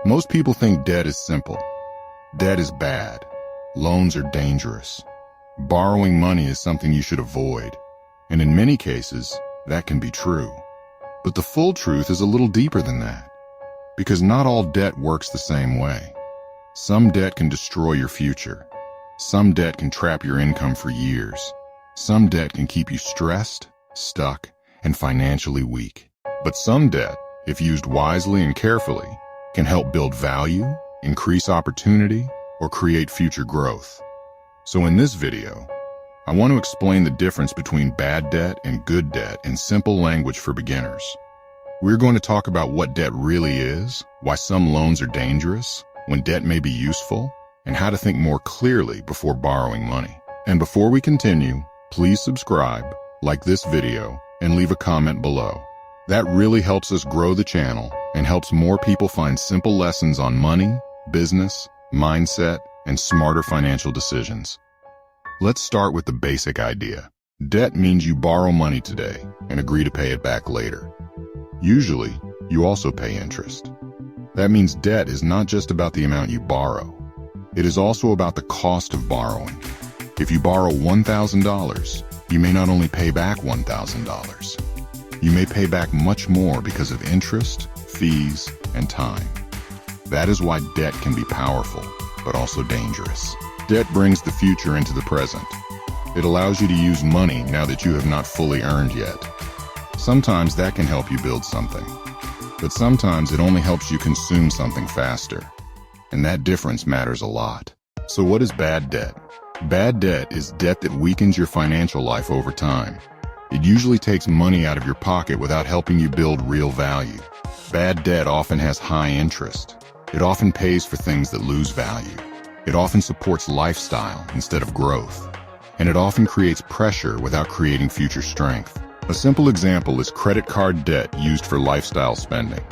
Most people think debt is simple. Debt is bad. Loans are dangerous. Borrowing money is something you should avoid. And in many cases, that can be true. But the full truth is a little deeper than that. Because not all debt works the same way. Some debt can destroy your future. Some debt can trap your income for years. Some debt can keep you stressed, stuck, and financially weak. But some debt, if used wisely and carefully, can help build value, increase opportunity, or create future growth. So in this video, I want to explain the difference between bad debt and good debt in simple language for beginners. We're going to talk about what debt really is, why some loans are dangerous, when debt may be useful, and how to think more clearly before borrowing money. And before we continue, please subscribe, like this video, and leave a comment below. That really helps us grow the channel and helps more people find simple lessons on money, business, mindset, and smarter financial decisions. Let's start with the basic idea. Debt means you borrow money today and agree to pay it back later. Usually, you also pay interest. That means debt is not just about the amount you borrow. It is also about the cost of borrowing. If you borrow $1,000, you may not only pay back $1,000. You may pay back much more because of interest, fees, and time. That is why debt can be powerful, but also dangerous. Debt brings the future into the present. It allows you to use money now that you have not fully earned yet. Sometimes that can help you build something, but sometimes it only helps you consume something faster. And that difference matters a lot. So what is bad debt? Bad debt is debt that weakens your financial life over time. It usually takes money out of your pocket without helping you build real value. Bad debt often has high interest. It often pays for things that lose value. It often supports lifestyle instead of growth. And it often creates pressure without creating future strength. A simple example is credit card debt used for lifestyle spending.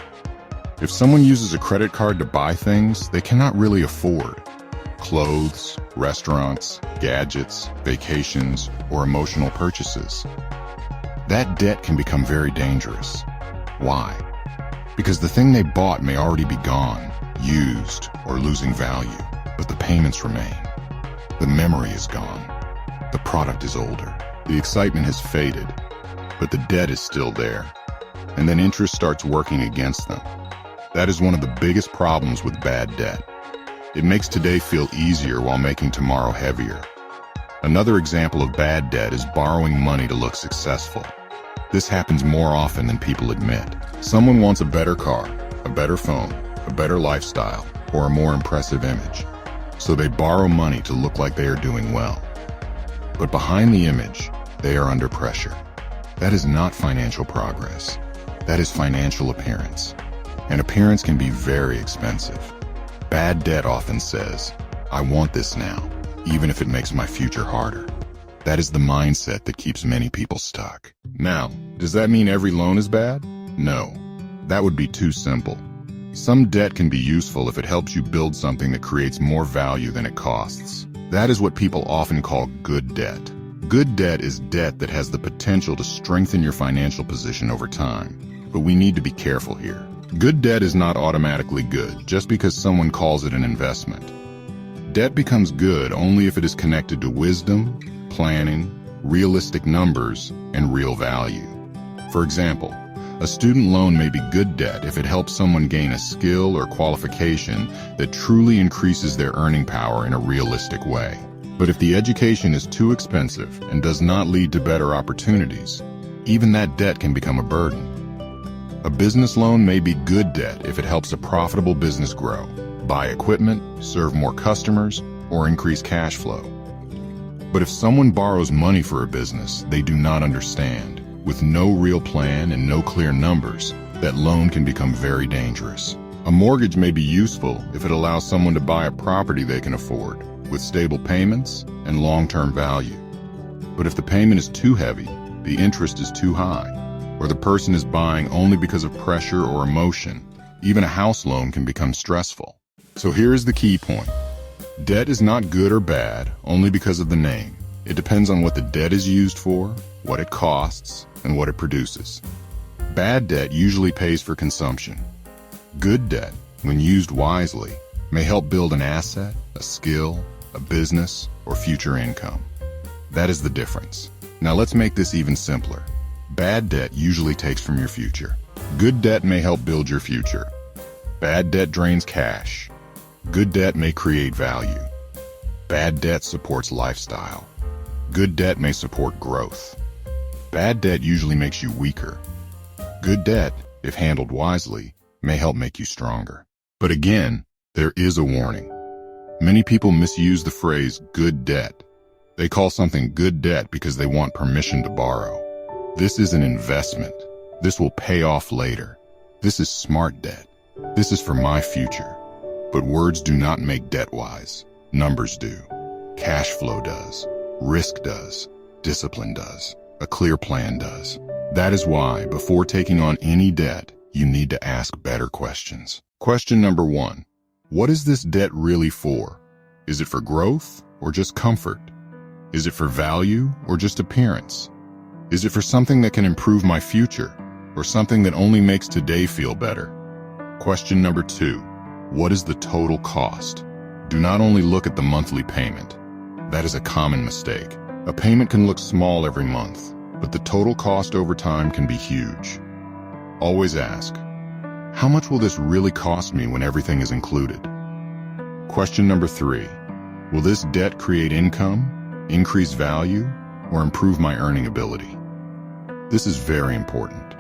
If someone uses a credit card to buy things they cannot really afford, clothes, restaurants, gadgets, vacations, or emotional purchases, that debt can become very dangerous. Why? Because the thing they bought may already be gone, used, or losing value, but the payments remain. The memory is gone. The product is older. The excitement has faded, but the debt is still there. And then interest starts working against them. That is one of the biggest problems with bad debt. It makes today feel easier while making tomorrow heavier. Another example of bad debt is borrowing money to look successful. This happens more often than people admit. Someone wants a better car, a better phone, a better lifestyle, or a more impressive image. So they borrow money to look like they are doing well. But behind the image, they are under pressure. That is not financial progress. That is financial appearance. And appearance can be very expensive. Bad debt often says, I want this now, even if it makes my future harder. That is the mindset that keeps many people stuck. Now, does that mean every loan is bad? No, that would be too simple. Some debt can be useful if it helps you build something that creates more value than it costs. That is what people often call good debt. Good debt is debt that has the potential to strengthen your financial position over time. But we need to be careful here. Good debt is not automatically good just because someone calls it an investment. Debt becomes good only if it is connected to wisdom, planning, realistic numbers, and real value. For example, a student loan may be good debt if it helps someone gain a skill or qualification that truly increases their earning power in a realistic way. But if the education is too expensive and does not lead to better opportunities, even that debt can become a burden. A business loan may be good debt if it helps a profitable business grow, buy equipment, serve more customers, or increase cash flow. But if someone borrows money for a business they do not understand, with no real plan and no clear numbers, that loan can become very dangerous. A mortgage may be useful if it allows someone to buy a property they can afford, with stable payments and long-term value. But if the payment is too heavy, the interest is too high, or the person is buying only because of pressure or emotion, even a house loan can become stressful. So here's the key point. Debt is not good or bad only because of the name. It depends on what the debt is used for, what it costs, and what it produces. Bad debt usually pays for consumption. Good debt, when used wisely, may help build an asset, a skill, a business, or future income. That is the difference. Now let's make this even simpler. Bad debt usually takes from your future. Good debt may help build your future. Bad debt drains cash. Good debt may create value. Bad debt supports lifestyle. Good debt may support growth. Bad debt usually makes you weaker. Good debt, if handled wisely, may help make you stronger. But again, there is a warning. Many people misuse the phrase good debt. They call something good debt because they want permission to borrow. This is an investment. This will pay off later. This is smart debt. This is for my future. But words do not make debt wise. Numbers do. Cash flow does. Risk does. Discipline does. A clear plan does. That is why, before taking on any debt, you need to ask better questions. Question number 1. What is this debt really for? Is it for growth or just comfort? Is it for value or just appearance? Is it for something that can improve my future or something that only makes today feel better? Question number 2. What is the total cost? Do not only look at the monthly payment. That is a common mistake. A payment can look small every month, but the total cost over time can be huge. Always ask, how much will this really cost me when everything is included? Question number 3. Will this debt create income, increase value, or improve my earning ability? This is very important.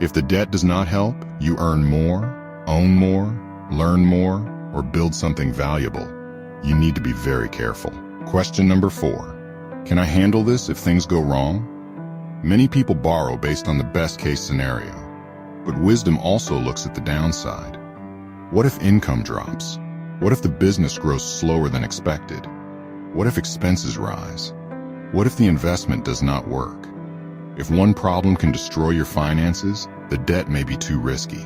If the debt does not help you earn more, own more, learn more, or build something valuable, you need to be very careful. Question number 4. Can I handle this if things go wrong? Many people borrow based on the best case scenario, but wisdom also looks at the downside. What if income drops? What if the business grows slower than expected? What if expenses rise? What if the investment does not work? If one problem can destroy your finances, the debt may be too risky.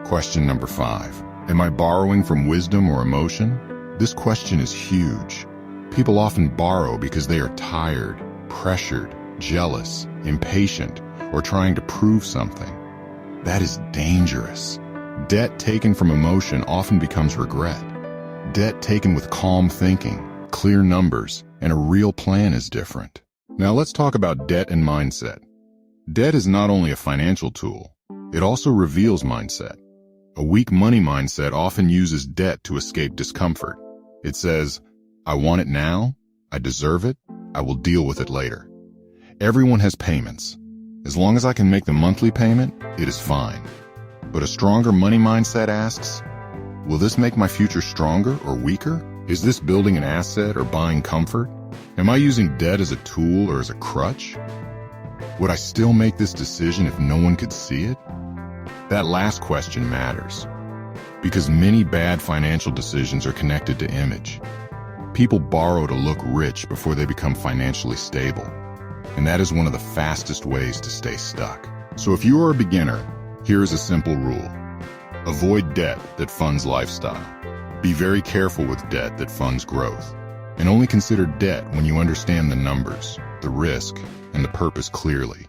Question number 5. Am I borrowing from wisdom or emotion? This question is huge. People often borrow because they are tired, pressured, jealous, impatient, or trying to prove something. That is dangerous. Debt taken from emotion often becomes regret. Debt taken with calm thinking, clear numbers, and a real plan is different. Now let's talk about debt and mindset. Debt is not only a financial tool, it also reveals mindset. A weak money mindset often uses debt to escape discomfort. It says, I want it now, I deserve it, I will deal with it later. Everyone has payments. As long as I can make the monthly payment, it is fine. But a stronger money mindset asks, will this make my future stronger or weaker? Is this building an asset or buying comfort? Am I using debt as a tool or as a crutch? Would I still make this decision if no one could see it? That last question matters, because many bad financial decisions are connected to image. People borrow to look rich before they become financially stable, and that is one of the fastest ways to stay stuck. So if you are a beginner, here is a simple rule. Avoid debt that funds lifestyle. Be very careful with debt that funds growth, and only consider debt when you understand the numbers, the risk, and the purpose clearly.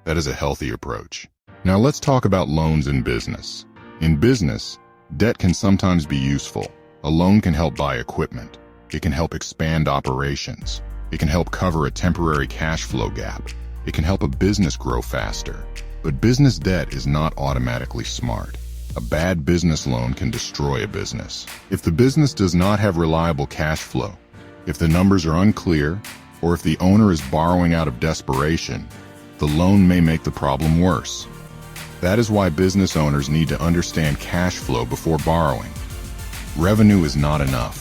That is a healthy approach. Now let's talk about loans in business. In business, debt can sometimes be useful. A loan can help buy equipment. It can help expand operations. It can help cover a temporary cash flow gap. It can help a business grow faster. But business debt is not automatically smart. A bad business loan can destroy a business. If the business does not have reliable cash flow, if the numbers are unclear, or if the owner is borrowing out of desperation, the loan may make the problem worse. That is why business owners need to understand cash flow before borrowing. Revenue is not enough.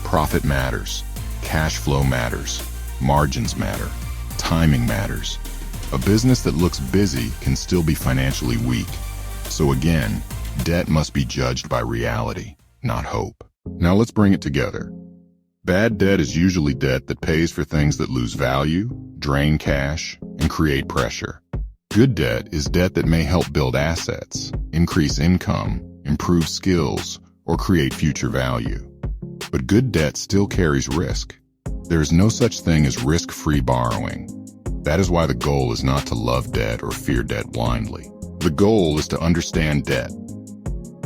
Profit matters. Cash flow matters. Margins matter. Timing matters. A business that looks busy can still be financially weak. So again, debt must be judged by reality, not hope. Now let's bring it together. Bad debt is usually debt that pays for things that lose value, drain cash, and create pressure. Good debt is debt that may help build assets, increase income, improve skills, or create future value. But good debt still carries risk. There is no such thing as risk-free borrowing. That is why the goal is not to love debt or fear debt blindly. The goal is to understand debt,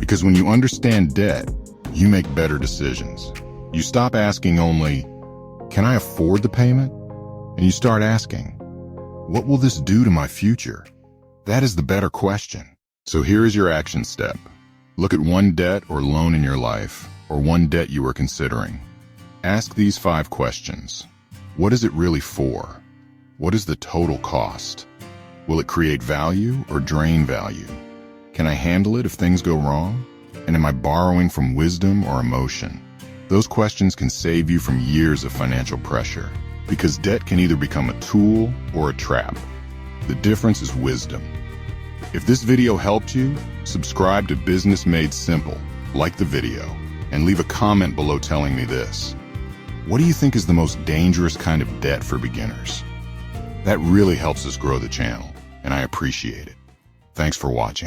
Because when you understand debt, you make better decisions. You stop asking only, can I afford the payment? And you start asking, what will this do to my future? That is the better question. So here is your action step. Look at one debt or loan in your life, or one debt you are considering. Ask these 5 questions. What is it really for? What is the total cost? Will it create value or drain value? Can I handle it if things go wrong? And am I borrowing from wisdom or emotion? Those questions can save you from years of financial pressure, because debt can either become a tool or a trap. The difference is wisdom. If this video helped you, subscribe to Business Made Simple, like the video, and leave a comment below telling me this. What do you think is the most dangerous kind of debt for beginners? That really helps us grow the channel, and I appreciate it. Thanks for watching.